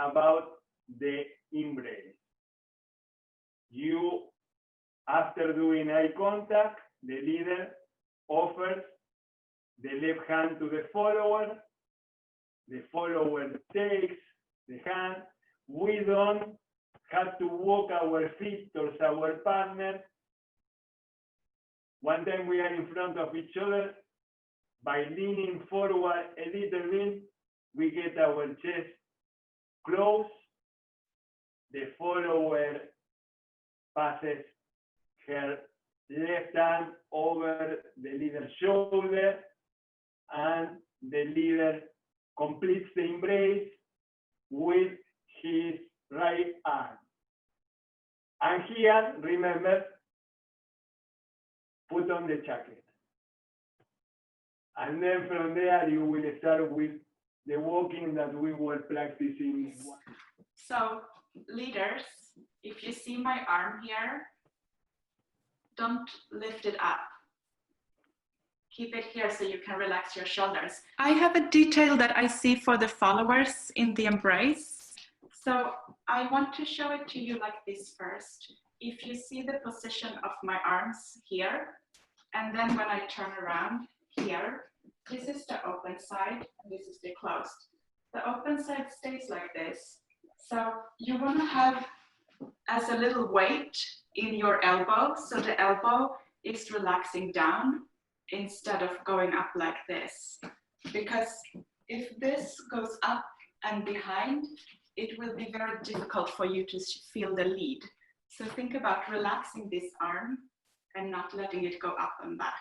about the embrace. You, after doing eye contact, the leader offers the left hand to the follower takes the hand. We don't have to walk our feet towards our partner. One time we are in front of each other, by leaning forward a little bit, we get our chest close. The follower passes her left hand over the leader's shoulder, and the leader completes the embrace with his right arm. And here, remember, put on the jacket. And then from there, you will start with the walking that we were practicing. So, leaders, if you see my arm here, don't lift it up. Keep it here so you can relax your shoulders. I have a detail that I see for the followers in the embrace. So I want to show it to you like this first. If you see the position of my arms here, and then when I turn around here, this is the open side and this is the closed. The open side stays like this. So you want to have as a little weight in your elbow, so the elbow is relaxing down instead of going up like this. Because if this goes up and behind, it will be very difficult for you to feel the lead. So think about relaxing this arm and not letting it go up and back.